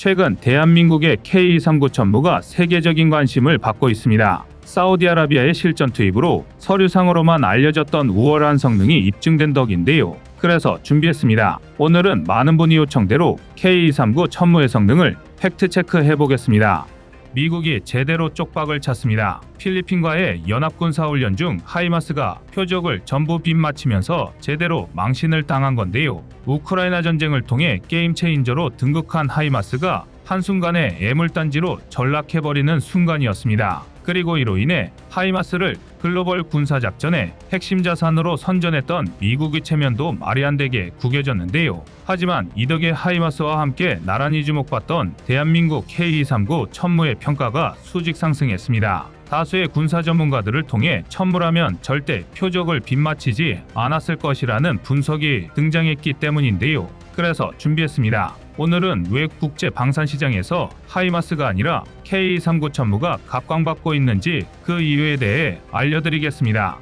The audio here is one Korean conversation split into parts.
최근 대한민국의 K239 천무가 세계적인 관심을 받고 있습니다. 사우디아라비아의 실전 투입으로 서류상으로만 알려졌던 우월한 성능이 입증된 덕인데요. 그래서 준비했습니다. 오늘은 많은 분이 요청대로 K239 천무의 성능을 팩트체크 해보겠습니다. 미국이 제대로 쪽박을 찼습니다. 필리핀과의 연합군사훈련 중 하이마스가 표적을 전부 빗맞히면서 제대로 망신을 당한 건데요. 우크라이나 전쟁을 통해 게임 체인저로 등극한 하이마스가 한순간에 애물단지로 전락해버리는 순간이었습니다. 그리고 이로 인해 하이마스를 글로벌 군사작전의 핵심 자산으로 선전했던 미국의 체면도 말이 안 되게 구겨졌는데요. 하지만 이 덕에 하이마스와 함께 나란히 주목받던 대한민국 K239 천무의 평가가 수직 상승했습니다. 다수의 군사 전문가들을 통해 천무라면 절대 표적을 빗맞히지 않았을 것이라는 분석이 등장했기 때문인데요. 그래서 준비했습니다. 오늘은 왜 국제 방산 시장에서 하이마스가 아니라 K239 천무가 각광받고 있는지 그 이유에 대해 알려드리겠습니다.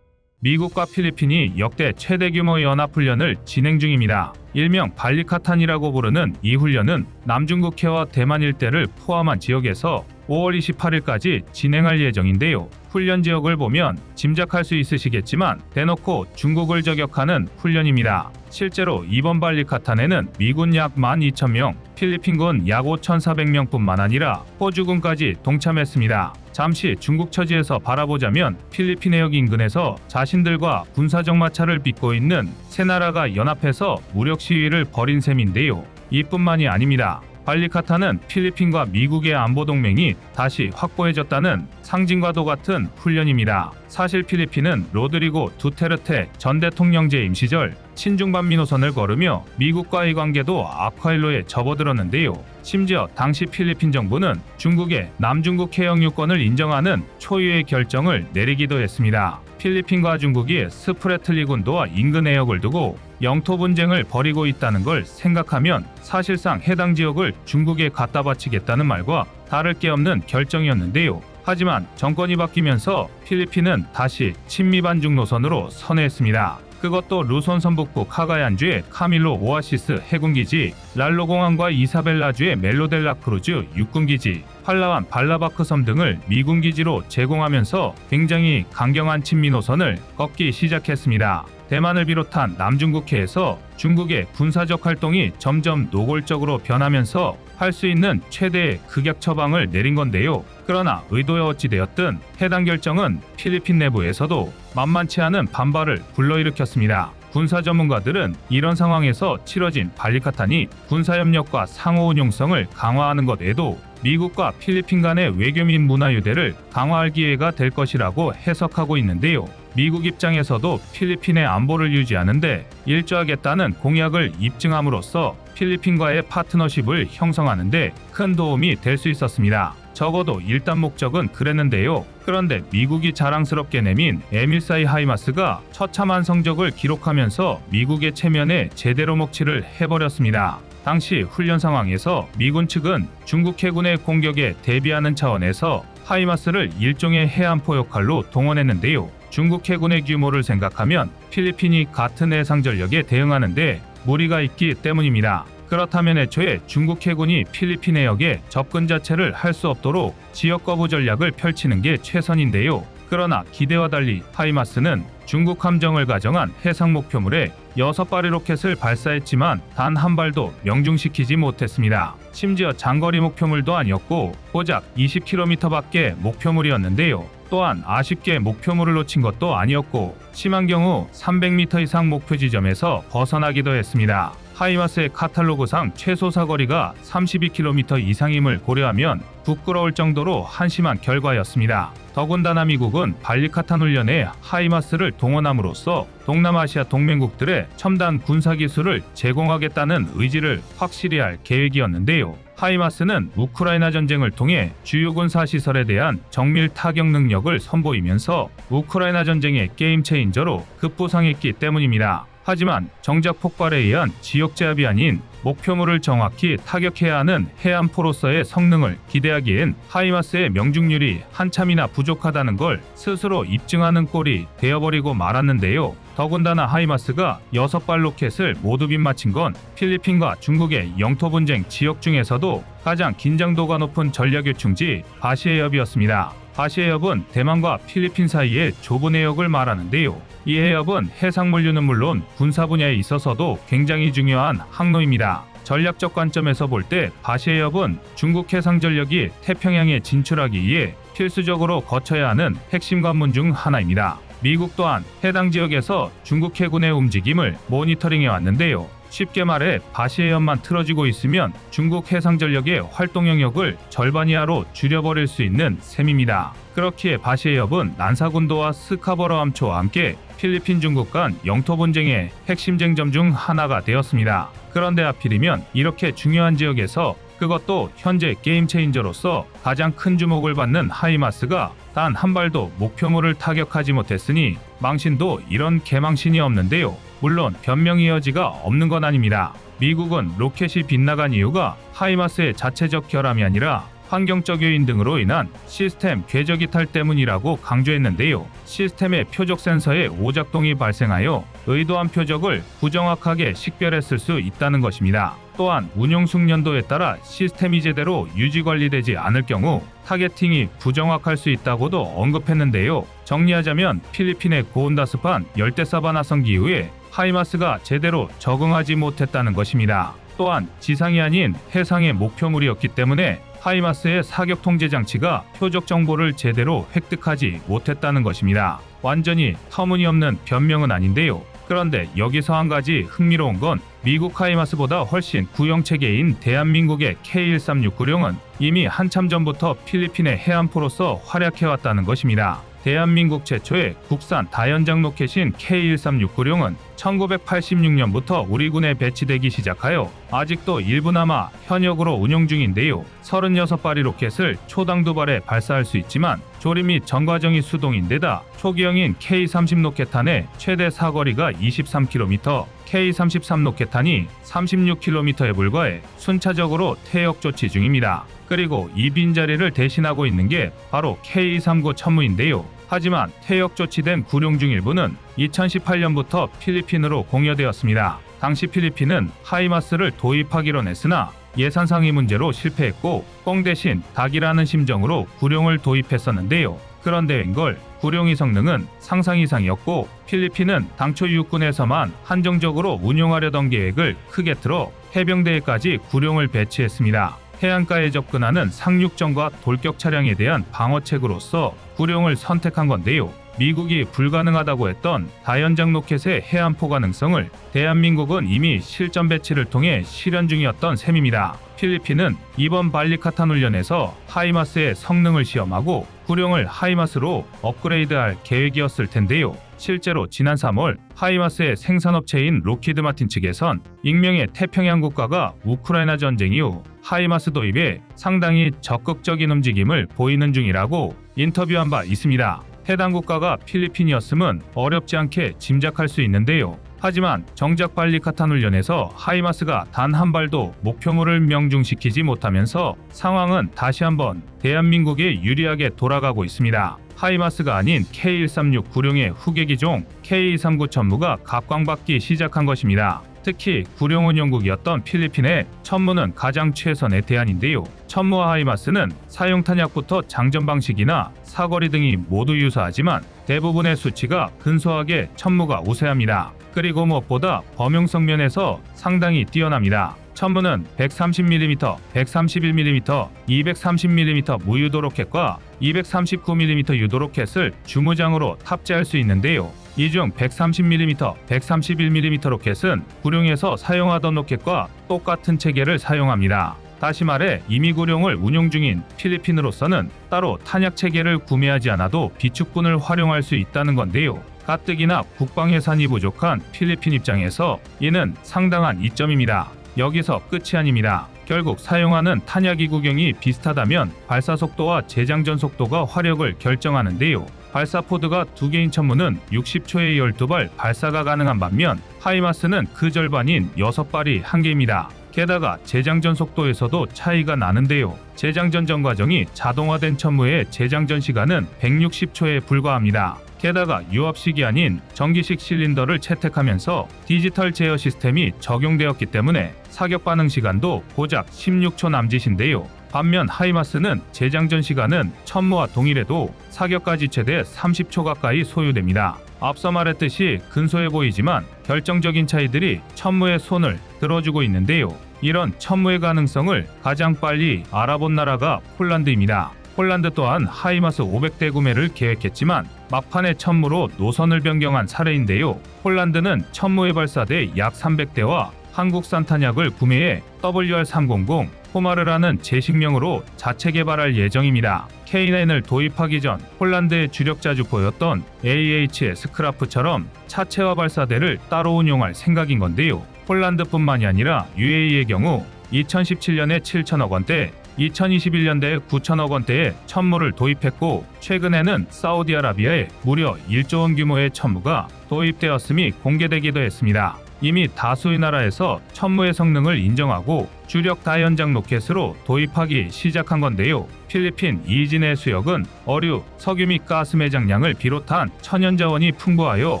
미국과 필리핀이 역대 최대 규모의 연합훈련을 진행 중입니다. 일명 발리카탄이라고 부르는 이 훈련은 남중국해와 대만 일대를 포함한 지역에서 5월 28일까지 진행할 예정인데요. 훈련 지역을 보면 짐작할 수 있으시겠지만 대놓고 중국을 저격하는 훈련입니다. 실제로 이번 발리카탄에는 미군 약 12,000명, 필리핀군 약 5,400명뿐만 아니라 호주군까지 동참했습니다. 잠시 중국 처지에서 바라보자면 필리핀 해역 인근에서 자신들과 군사적 마찰을 빚고 있는 세 나라가 연합해서 무력 시위를 벌인 셈인데요. 이뿐만이 아닙니다. 발리카탄은 필리핀과 미국의 안보 동맹이 다시 확고해졌다는 상징과도 같은 훈련입니다. 사실 필리핀은 로드리고 두테르테 전 대통령 재임 시절 친중반미 노선을 걸으며 미국과의 관계도 악화일로에 접어들었는데요. 심지어 당시 필리핀 정부는 중국의 남중국 해역 유권을 인정하는 초유의 결정을 내리기도 했습니다. 필리핀과 중국이 스프레틀리 군도와 인근 해역을 두고 영토 분쟁을 벌이고 있다는 걸 생각하면 사실상 해당 지역을 중국에 갖다 바치겠다는 말과 다를 게 없는 결정이었는데요. 하지만 정권이 바뀌면서 필리핀은 다시 친미 반중 노선으로 선회했습니다. 그것도 루손 선북부 카가얀주의 카밀로 오아시스 해군기지, 랄로 공항과 이사벨라주의 멜로델라 크루즈 육군기지, 팔라완 발라바크 섬 등을 미군 기지로 제공하면서 굉장히 강경한 친미 노선을 걷기 시작했습니다. 대만을 비롯한 남중국해에서 중국의 군사적 활동이 점점 노골적으로 변하면서 할 수 있는 최대의 극약 처방을 내린 건데요. 그러나 의도에 어찌되었든 해당 결정은 필리핀 내부에서도 만만치 않은 반발을 불러일으켰습니다. 군사 전문가들은 이런 상황에서 치러진 발리카탄이 군사협력과 상호운용성을 강화하는 것 외에도 미국과 필리핀 간의 외교 및 문화유대를 강화할 기회가 될 것이라고 해석하고 있는데요. 미국 입장에서도 필리핀의 안보를 유지하는데 일조하겠다는 공약을 입증함으로써 필리핀과의 파트너십을 형성하는데 큰 도움이 될 수 있었습니다. 적어도 일단 목적은 그랬는데요. 그런데 미국이 자랑스럽게 내민 에밀사이 하이마스가 처참한 성적을 기록하면서 미국의 체면에 제대로 먹칠을 해버렸습니다. 당시 훈련 상황에서 미군 측은 중국 해군의 공격에 대비하는 차원에서 하이마스를 일종의 해안포 역할로 동원했는데요. 중국 해군의 규모를 생각하면 필리핀이 같은 해상 전력에 대응하는데 무리가 있기 때문입니다. 그렇다면 애초에 중국 해군이 필리핀 해역에 접근 자체를 할 수 없도록 지역 거부 전략을 펼치는 게 최선인데요. 그러나 기대와 달리 하이마스는 중국 함정을 가정한 해상 목표물에 6발의 로켓을 발사했지만 단 한 발도 명중시키지 못했습니다. 심지어 장거리 목표물도 아니었고 고작 20km밖에 목표물이었는데요. 또한 아쉽게 목표물을 놓친 것도 아니었고 심한 경우 300m 이상 목표 지점에서 벗어나기도 했습니다. 하이마스의 카탈로그상 최소 사거리가 32km 이상임을 고려하면 부끄러울 정도로 한심한 결과였습니다. 더군다나 미국은 발리카탄 훈련에 하이마스를 동원함으로써 동남아시아 동맹국들의 첨단 군사기술을 제공하겠다는 의지를 확실히 할 계획이었는데요. 하이마스는 우크라이나 전쟁을 통해 주요 군사시설에 대한 정밀 타격 능력을 선보이면서 우크라이나 전쟁의 게임 체인저로 급부상했기 때문입니다. 하지만 정작 폭발에 의한 지역 제압이 아닌 목표물을 정확히 타격해야 하는 해안포로서의 성능을 기대하기엔 하이마스의 명중률이 한참이나 부족하다는 걸 스스로 입증하는 꼴이 되어버리고 말았는데요. 더군다나 하이마스가 6발 로켓을 모두 빗마친 건 필리핀과 중국의 영토 분쟁 지역 중에서도 가장 긴장도가 높은 전략 요충지 바시해협이었습니다. 바시해협은 대만과 필리핀 사이의 좁은 해역을 말하는데요. 이 해협은 해상물류는 물론 군사 분야에 있어서도 굉장히 중요한 항로입니다. 전략적 관점에서 볼 때 바시해협은 중국 해상 전력이 태평양에 진출하기 위해 필수적으로 거쳐야 하는 핵심 관문 중 하나입니다. 미국 또한 해당 지역에서 중국 해군의 움직임을 모니터링해 왔는데요. 쉽게 말해 바시해협만 틀어지고 있으면 중국 해상전력의 활동 영역을 절반 이하로 줄여버릴 수 있는 셈입니다. 그렇기에 바시해협은 난사군도와 스카버러 함초와 함께 필리핀 중국 간 영토 분쟁의 핵심 쟁점 중 하나가 되었습니다. 그런데 하필이면 이렇게 중요한 지역에서 그것도 현재 게임 체인저로서 가장 큰 주목을 받는 하이마스가 단 한 발도 목표물을 타격하지 못했으니 망신도 이런 개망신이 없는데요. 물론 변명의 여지가 없는 건 아닙니다. 미국은 로켓이 빗나간 이유가 하이마스의 자체적 결함이 아니라 환경적 요인 등으로 인한 시스템 궤적 이탈 때문이라고 강조했는데요. 시스템의 표적 센서에 오작동이 발생하여 의도한 표적을 부정확하게 식별했을 수 있다는 것입니다. 또한 운용 숙련도에 따라 시스템이 제대로 유지 관리되지 않을 경우 타겟팅이 부정확할 수 있다고도 언급했는데요. 정리하자면 필리핀의 고온다습한 열대사바나성 기후에 하이마스가 제대로 적응하지 못했다는 것입니다. 또한 지상이 아닌 해상의 목표물이었기 때문에 하이마스의 사격 통제 장치가 표적 정보를 제대로 획득하지 못했다는 것입니다. 완전히 터무니없는 변명은 아닌데요. 그런데 여기서 한 가지 흥미로운 건 미국 하이마스보다 훨씬 구형 체계인 대한민국의 K-1369룡은 이미 한참 전부터 필리핀의 해안포로서 활약해왔다는 것입니다. 대한민국 최초의 국산 다연장 로켓인 K-1369룡은 1986년부터 우리 군에 배치되기 시작하여 아직도 일부 남아 현역으로 운용 중인데요. 36발의 로켓을 초당 2발에 발사할 수 있지만 조립 및 전 과정이 수동인데다 초기형인 K-30 로켓탄의 최대 사거리가 23km, K-33 로켓탄이 36km에 불과해 순차적으로 퇴역 조치 중입니다. 그리고 이 빈자리를 대신하고 있는 게 바로 K-39 천무인데요. 하지만 퇴역 조치된 구룡 중 일부는 2018년부터 필리핀으로 공여되었습니다. 당시 필리핀은 하이마스를 도입하기로 했으나 예산상의 문제로 실패했고 꽁 대신 닭이라는 심정으로 구룡을 도입했었는데요. 그런데 웬걸 구룡의 성능은 상상 이상이었고 필리핀은 당초 육군에서만 한정적으로 운용하려던 계획을 크게 틀어 해병대에까지 구룡을 배치했습니다. 해안가에 접근하는 상륙전과 돌격 차량에 대한 방어책으로서 구룡을 선택한 건데요. 미국이 불가능하다고 했던 다연장 로켓의 해안포 가능성을 대한민국은 이미 실전 배치를 통해 실현 중이었던 셈입니다. 필리핀은 이번 발리카탄 훈련에서 하이마스의 성능을 시험하고 구룡을 하이마스로 업그레이드할 계획이었을 텐데요. 실제로 지난 3월 하이마스의 생산업체인 로키드 마틴 측에선 익명의 태평양 국가가 우크라이나 전쟁 이후 하이마스 도입에 상당히 적극적인 움직임을 보이는 중이라고 인터뷰한 바 있습니다. 해당 국가가 필리핀이었음은 어렵지 않게 짐작할 수 있는데요. 하지만 정작 발리카탄 훈련에서 하이마스가 단 한 발도 목표물을 명중시키지 못하면서 상황은 다시 한번 대한민국에 유리하게 돌아가고 있습니다. 하이마스가 아닌 K-136 구룡의 후계기종 K-239 천무가 각광받기 시작한 것입니다. 특히 구룡 운용국이었던 필리핀의 천무는 가장 최선의 대안인데요. 천무와 하이마스는 사용 탄약부터 장전 방식이나 사거리 등이 모두 유사하지만 대부분의 수치가 근소하게 천무가 우세합니다. 그리고 무엇보다 범용성 면에서 상당히 뛰어납니다. 천무는 130mm, 131mm, 230mm 무유도 로켓과 239mm 유도 로켓을 주무장으로 탑재할 수 있는데요. 이 중 130mm, 131mm 로켓은 구룡에서 사용하던 로켓과 똑같은 체계를 사용합니다. 다시 말해 이미 구룡을 운용 중인 필리핀으로서는 따로 탄약 체계를 구매하지 않아도 비축분을 활용할 수 있다는 건데요. 가뜩이나 국방 예산이 부족한 필리핀 입장에서 이는 상당한 이점입니다. 여기서 끝이 아닙니다. 결국 사용하는 탄약의 구경이 비슷하다면 발사 속도와 재장전 속도가 화력을 결정하는데요. 발사 포드가 2개인 천무는 60초에 12발 발사가 가능한 반면 하이마스는 그 절반인 6발이 한계입니다. 게다가 재장전 속도에서도 차이가 나는데요. 재장전 전 과정이 자동화된 천무의 재장전 시간은 160초에 불과합니다. 게다가 유압식이 아닌 전기식 실린더를 채택하면서 디지털 제어 시스템이 적용되었기 때문에 사격 반응 시간도 고작 16초 남짓인데요. 반면 하이마스는 재장전 시간은 천무와 동일해도 사격까지 최대 30초 가까이 소요됩니다. 앞서 말했듯이 근소해 보이지만 결정적인 차이들이 천무의 손을 들어주고 있는데요. 이런 천무의 가능성을 가장 빨리 알아본 나라가 폴란드입니다. 폴란드 또한 하이마스 500대 구매를 계획했지만 막판에 천무로 노선을 변경한 사례인데요. 폴란드는 천무에 발사대 약 300대와 한국산 탄약을 구매해 WR300 포마르라는 제식명으로 자체 개발할 예정입니다. K9을 도입하기 전 폴란드의 주력 자주포였던 AHS 크라프처럼 차체화 발사대를 따로 운용할 생각인 건데요. 폴란드뿐만이 아니라 UAE의 경우 2017년에 7천억 원대, 2021년대에 9천억 원대의 천무를 도입했고 최근에는 사우디아라비아에 무려 1조 원 규모의 천무가 도입되었음이 공개되기도 했습니다. 이미 다수의 나라에서 천무의 성능을 인정하고 주력 다연장 로켓으로 도입하기 시작한 건데요. 필리핀 이진의 수역은 어류, 석유 및 가스 매장량을 비롯한 천연자원이 풍부하여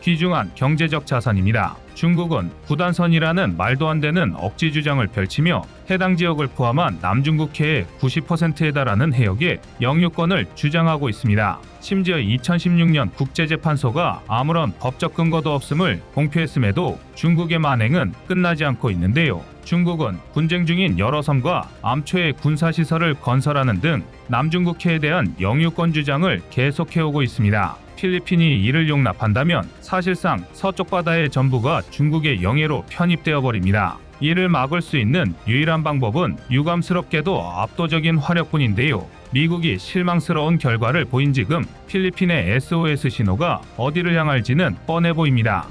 귀중한 경제적 자산입니다. 중국은 구단선이라는 말도 안 되는 억지 주장을 펼치며 해당 지역을 포함한 남중국해의 90%에 달하는 해역에 영유권을 주장하고 있습니다. 심지어 2016년 국제재판소가 아무런 법적 근거도 없음을 공표했음에도 중국의 만행은 끝나지 않고 있는데요. 중국은 분쟁 중인 여러 섬과 암초의 군사시설을 건설하는 등 남중국해에 대한 영유권 주장을 계속해오고 있습니다. 필리핀이 이를 용납한다면 사실상 서쪽 바다의 전부가 중국의 영해로 편입되어 버립니다. 이를 막을 수 있는 유일한 방법은 유감스럽게도 압도적인 화력뿐인데요. 미국이 실망스러운 결과를 보인 지금 필리핀의 SOS 신호가 어디를 향할지는 뻔해 보입니다.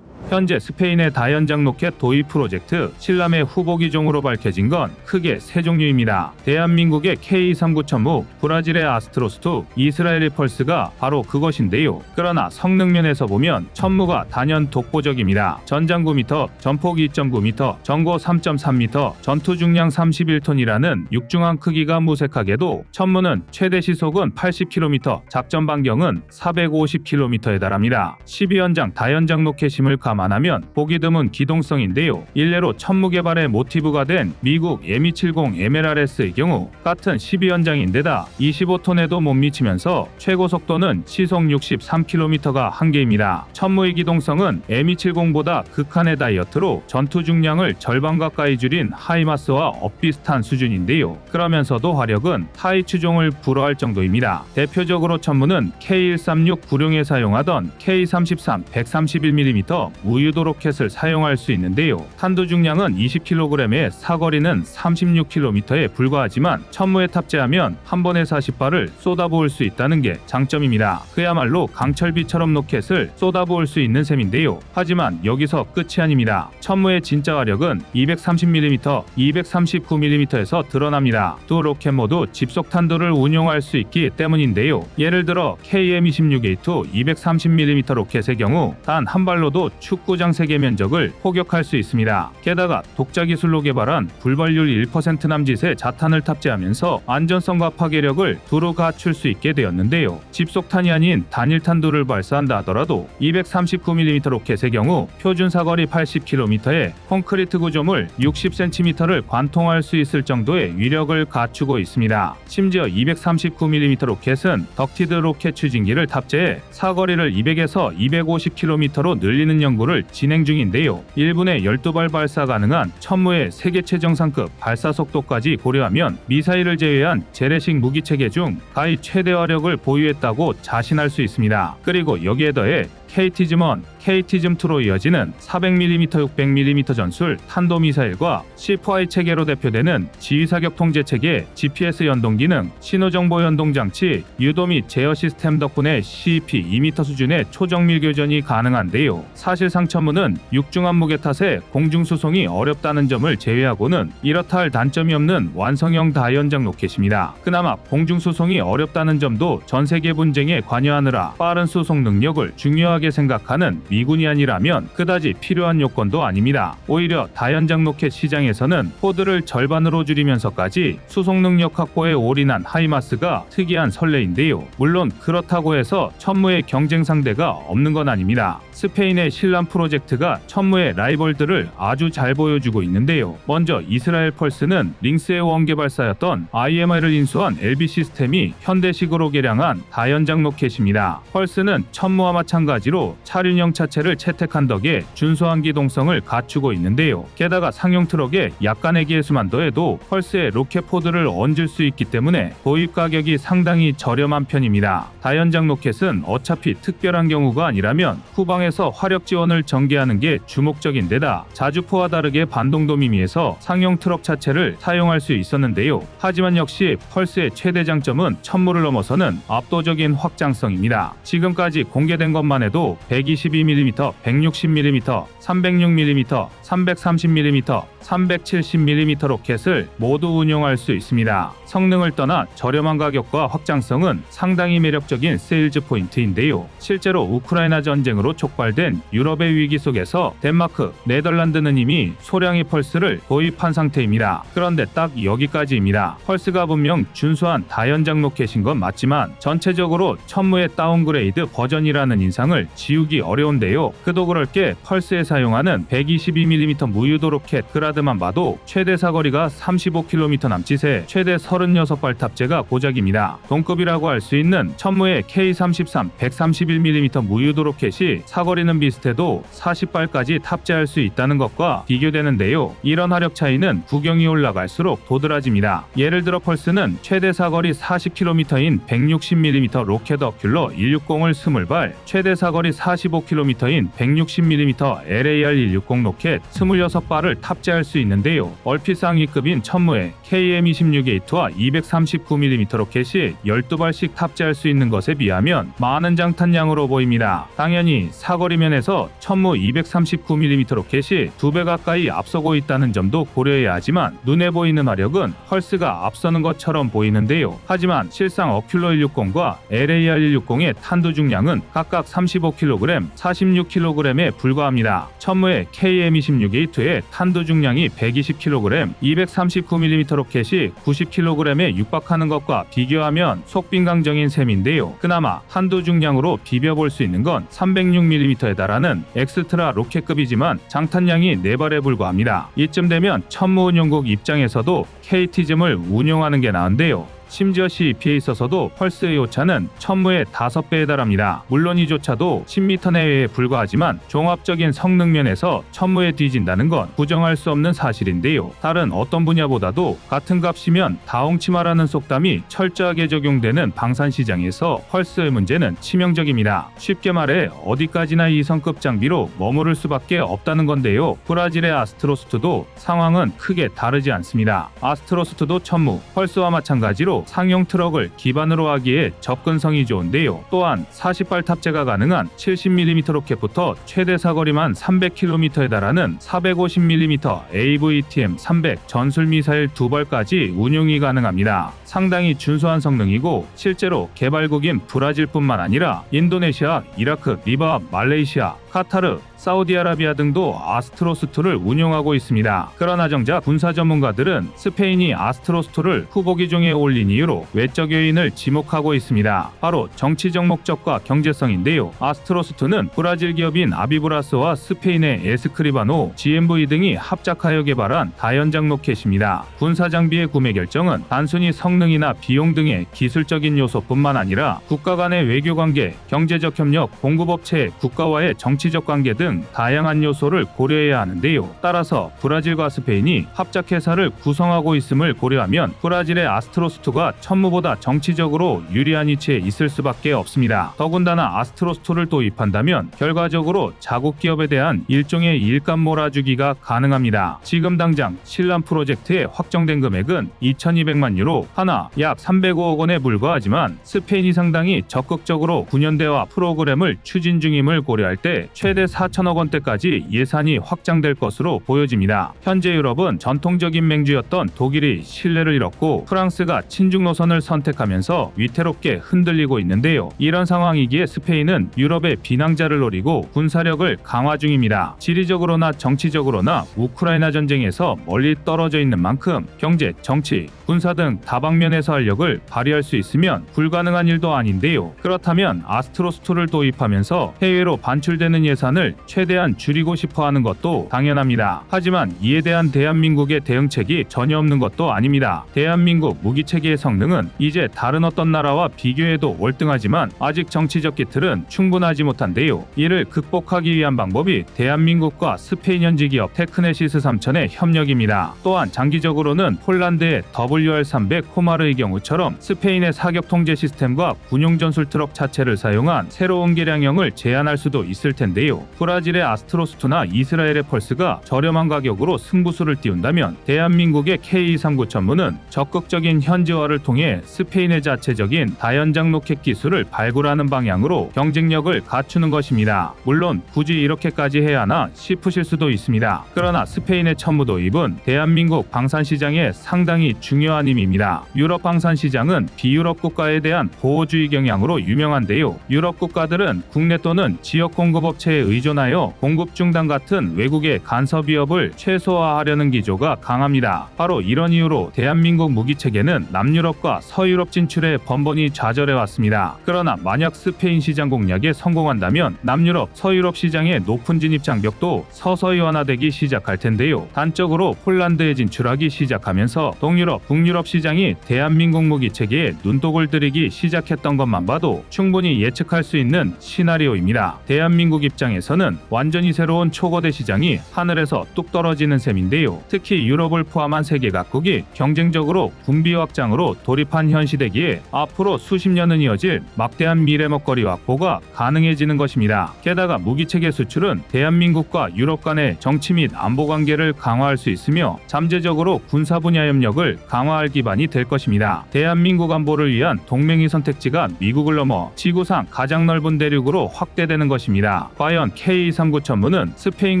현재 스페인의 다연장 로켓 도입 프로젝트 실람의 후보 기종으로 밝혀진 건 크게 세 종류입니다. 대한민국의 K-39 천무, 브라질의 아스트로스2, 이스라엘의 펄스가 바로 그것인데요. 그러나 성능 면에서 보면 천무가 단연 독보적입니다. 전장 9m, 전폭 2.9m, 전고 3.3m, 전투 중량 31톤이라는 육중한 크기가 무색하게도 천무는 최대 시속은 80km, 작전 반경은 450km에 달합니다. 12연장 다연장 로켓임을 감안하면 보기 드문 기동성인데요. 일례로 천무 개발의 모티브가 된 미국 M270 MLRS의 경우 같은 12연장인데다 25톤에도 못 미치면서 최고 속도는 시속 63km가 한계입니다. 천무의 기동성은 M270보다 극한의 다이어트로 전투 중량을 절반 가까이 줄인 하이마스와 엇비슷한 수준인데요. 그러면서도 화력은 타이 추종을 불허할 정도입니다. 대표적으로 천무는 K136 구룡에 사용하던 K33 131mm 우유도 로켓을 사용할 수 있는데요. 탄두 중량은 20kg에 사거리는 36km에 불과하지만 천무에 탑재하면 한 번에 40발을 쏟아부을 수 있다는 게 장점입니다. 그야말로 강철비처럼 로켓을 쏟아부을 수 있는 셈인데요. 하지만 여기서 끝이 아닙니다. 천무의 진짜 화력은 230mm, 239mm에서 드러납니다. 두 로켓 모두 집속 탄두를 운용할 수 있기 때문인데요. 예를 들어 KM26A2 230mm 로켓의 경우 단 한 발로도 축구장 세계 면적을 포격할 수 있습니다. 게다가 독자 기술로 개발한 불발률 1% 남짓의 자탄을 탑재하면서 안전성과 파괴력을 두루 갖출 수 있게 되었는데요. 집속탄이 아닌 단일 탄두를 발사한다 하더라도 239mm 로켓의 경우 표준 사거리 80km에 콘크리트 구조물 60cm를 관통할 수 있을 정도의 위력을 갖추고 있습니다. 심지어 239mm 로켓은 덕티드 로켓 추진기를 탑재해 사거리를 200에서 250km로 늘리는 연구를 진행 중인데요. 1분에 12발 발사 가능한 천무의 세계 최정상급 발사 속도까지 고려하면 미사일을 제외한 재래식 무기체계 중 가히 최대 화력을 보유했다고 자신할 수 있습니다. 그리고 여기에 더해 KT즘-1, KT즘-2로 이어지는 400mm, 600mm 전술 탄도미사일과 C4I 체계로 대표되는 지휘사격 통제체계, GPS 연동 기능, 신호정보 연동 장치, 유도 및 제어 시스템 덕분에 CEP 2m 수준의 초정밀 교전이 가능한데요. 사실상 천무는 육중한 무게 탓에 공중수송이 어렵다는 점을 제외하고는 이렇다 할 단점이 없는 완성형 다연장 로켓입니다. 그나마 공중수송이 어렵다는 점도 전세계 분쟁에 관여하느라 빠른 수송 능력을 중요하게 중요하게 생각하는 미군이 아니라면 그다지 필요한 요건도 아닙니다. 오히려 다연장 로켓 시장에서는 포드를 절반으로 줄이면서까지 수송 능력 확보에 올인한 하이마스가 특이한 선례인데요. 물론 그렇다고 해서 천무의 경쟁 상대가 없는 건 아닙니다. 스페인의 신란 프로젝트가 천무의 라이벌들을 아주 잘 보여주고 있는데요. 먼저 이스라엘 펄스는 링스의 원개발사였던 IMR을 인수한 LB 시스템이 현대식으로 개량한 다연장 로켓입니다. 펄스는 천무와 마찬가지로 차륜형 차체를 채택한 덕에 준수한 기동성을 갖추고 있는데요. 게다가 상용 트럭에 약간의 기회수만 더해도 펄스의 로켓 포드를 얹을 수 있기 때문에 도입 가격이 상당히 저렴한 편입니다. 다연장 로켓은 어차피 특별한 경우가 아니라면 후방에서 화력 지원을 전개하는 게 주목적인 데다 자주포와 다르게 반동도미미에서 상용 트럭 차체를 사용할 수 있었는데요. 하지만 역시 펄스의 최대 장점은 천무를 넘어서는 압도적인 확장성입니다. 지금까지 공개된 것만 해도 122mm, 160mm, 306mm, 330mm, 370mm 로켓을 모두 운용할 수 있습니다. 성능을 떠나 저렴한 가격과 확장성은 상당히 매력적인 세일즈 포인트인데요. 실제로 우크라이나 전쟁으로 촉발된 유럽의 위기 속에서 덴마크, 네덜란드는 이미 소량의 펄스를 도입한 상태입니다. 그런데 딱 여기까지입니다. 펄스가 분명 준수한 다연장 로켓인 건 맞지만 전체적으로 천무의 다운그레이드 버전이라는 인상을 지우기 어려운데요. 그도 그럴 게 펄스에 사용하는 122mm 무유도 로켓 그라드만 봐도 최대 사거리가 35km 남짓에 최대 36발 탑재가 고작입니다. 동급이라고 할 수 있는 천무의 K33 131mm 무유도 로켓이 사거리는 비슷해도 40발까지 탑재할 수 있다는 것과 비교되는데요. 이런 화력 차이는 구경이 올라갈수록 도드라집니다. 예를 들어 펄스는 최대 사거리 40km인 160mm 로켓 어큘러 160을 20발, 최대 사거리 45km인 160mm LAR160 로켓 26발을 탑재할 수 있는데요. 얼핏 상위급인 천무의 KM26A2와 239mm 로켓이 12발씩 탑재할 수 있는 것에 비하면 많은 장탄량으로 보입니다. 당연히 사거리 면에서 천무 239mm 로켓이 2배 가까이 앞서고 있다는 점도 고려해야 하지만 눈에 보이는 화력은 펄스가 앞서는 것처럼 보이는데요. 하지만 실상 어큘러 160과 LAR160의 탄두 중량은 각각 35kg, 46kg에 불과합니다. 천무의 KM26A2의 탄두 중량이 120kg, 239mm 로켓이 90kg에 육박하는 것과 비교하면 속빈강정인 셈인데요. 그나마 탄두 중량으로 비벼볼 수 있는 건 306mm에 달하는 엑스트라 로켓급이지만 장탄량이 4발에 불과합니다. 이쯤 되면 천무 운용국 입장에서도 KT즘을 운용하는 게 나은데요. 심지어 CEP에 있어서도 펄스의 오차는 천무의 5배에 달합니다. 물론 이조차도 10m 내외에 불과하지만 종합적인 성능 면에서 천무에 뒤진다는 건 부정할 수 없는 사실인데요. 다른 어떤 분야보다도 같은 값이면 다홍치마라는 속담이 철저하게 적용되는 방산시장에서 펄스의 문제는 치명적입니다. 쉽게 말해 어디까지나 이성급 장비로 머무를 수밖에 없다는 건데요. 브라질의 아스트로스트도 상황은 크게 다르지 않습니다. 아스트로스트도 천무, 펄스와 마찬가지로 상용 트럭을 기반으로 하기에 접근성이 좋은데요. 또한 40발 탑재가 가능한 70mm 로켓부터 최대 사거리만 300km에 달하는 450mm AVTM 300 전술 미사일 2발까지 운용이 가능합니다. 상당히 준수한 성능이고 실제로 개발국인 브라질뿐만 아니라 인도네시아, 이라크, 리바, 말레이시아, 카타르, 사우디아라비아 등도 아스트로스2를 운용하고 있습니다. 그러나 정작 군사 전문가들은 스페인이 아스트로스2를 후보 기종에 올린 이유로 외적 요인을 지목하고 있습니다. 바로 정치적 목적과 경제성인데요. 아스트로스2는 브라질 기업인 아비브라스와 스페인의 에스크리바노, GMV 등이 합작하여 개발한 다연장 로켓입니다. 군사 장비의 구매 결정은 단순히 성능이나 비용 등의 기술적인 요소뿐만 아니라 국가 간의 외교관계, 경제적 협력, 공급업체, 국가와의 정치적 관계 등 다양한 요소를 고려해야 하는데요. 따라서 브라질과 스페인이 합작회사를 구성하고 있음을 고려하면 브라질의 아스트로스2가 천무보다 정치적으로 유리한 위치에 있을 수밖에 없습니다. 더군다나 아스트로스2를 도입한다면 결과적으로 자국 기업에 대한 일종의 일감 몰아주기가 가능합니다. 지금 당장 신란 프로젝트에 확정된 금액은 2200만 유로, 하나 약 305억 원에 불과하지만 스페인이 상당히 적극적으로 군연대화 프로그램을 추진 중임을 고려할 때 이후에 최대 4천억 원대까지 예산이 확장될 것으로 보여집니다. 현재 유럽은 전통적인 맹주였던 독일이 신뢰를 잃었고 프랑스가 친중 노선을 선택하면서 위태롭게 흔들리고 있는데요. 이런 상황이기에 스페인은 유럽의 비낭자를 노리고 군사력을 강화 중입니다. 지리적으로나 정치적으로나 우크라이나 전쟁에서 멀리 떨어져 있는 만큼 경제, 정치, 군사 등 다방면에서 활력을 발휘할 수 있으면 불가능한 일도 아닌데요. 그렇다면 아스트로스2를 도입하면서 해외로 반출되는 예산을 최대한 줄이고 싶어 하는 것도 당연합니다. 하지만 이에 대한 대한민국의 대응책이 전혀 없는 것도 아닙니다. 대한민국 무기체계의 성능은 이제 다른 어떤 나라와 비교해도 월등하지만 아직 정치적 기틀은 충분하지 못한데요. 이를 극복하기 위한 방법이 대한민국과 스페인 현지 기업 테크네시스 3000의 협력입니다. 또한 장기적으로는 폴란드의 WR300 호마르의 경우처럼 스페인의 사격 통제 시스템과 군용 전술 트럭 자체를 사용한 새로운 개량형을 제안할 수도 있을 텐데요. 브라질의 아스트로스2나 이스라엘의 펄스가 저렴한 가격으로 승부수를 띄운다면 대한민국의 K239 전무는 적극적인 현지화를 통해 스페인의 자체적인 다연장 로켓 기술을 발굴하는 방향으로 경쟁력을 갖추는 것입니다. 물론 굳이 이렇게까지 해야 하나 싶으실 수도 있습니다. 그러나 스페인의 천무 도입은 대한민국 방산 시장에 상당히 중요한 힘입니다. 유럽 방산 시장은 비유럽 국가에 대한 보호주의 경향으로 유명한데요. 유럽 국가들은 국내 또는 지역 공급업체에 의존하여 공급 중단 같은 외국의 간섭 위협을 최소화하려는 기조가 강합니다. 바로 이런 이유로 대한민국 무기체계는 남유럽과 서유럽 진출에 번번이 좌절해 왔습니다. 그러나 만약 스페인 시장 공략에 성공한다면 남유럽, 서유럽 시장의 높은 진입 장벽도 서서히 완화되기 시작할 텐데요. 단적으로 폴란드에 진출하기 시작하면서 동유럽, 북유럽 시장이 대한민국 무기체계에 눈독을 들이기 시작했던 것만 봐도 충분히 예측할 수 있는 시나리오입니다. 대한민국 입장에서는 완전히 새로운 초거대 시장이 하늘에서 뚝 떨어지는 셈인데요. 특히 유럽을 포함한 세계 각국이 경쟁적으로 군비 확장으로 돌입한 현 시대기에 앞으로 수십 년은 이어질 막대한 미래 먹거리 확보가 가능해지는 것입니다. 게다가 무기체계 수출은 대한민국과 유럽 간의 정치 및 안보 관계를 강화할 수 있으며 잠재적으로 군사 분야 협력을 강화할 기반이 될 것입니다. 대한민국 안보를 위한 동맹의 선택지가 미국을 넘어 지구상 가장 넓은 대륙으로 확대되는 것입니다. 과연 K239 천무는 스페인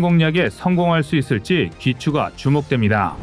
공략에 성공할 수 있을지 귀추가 주목됩니다.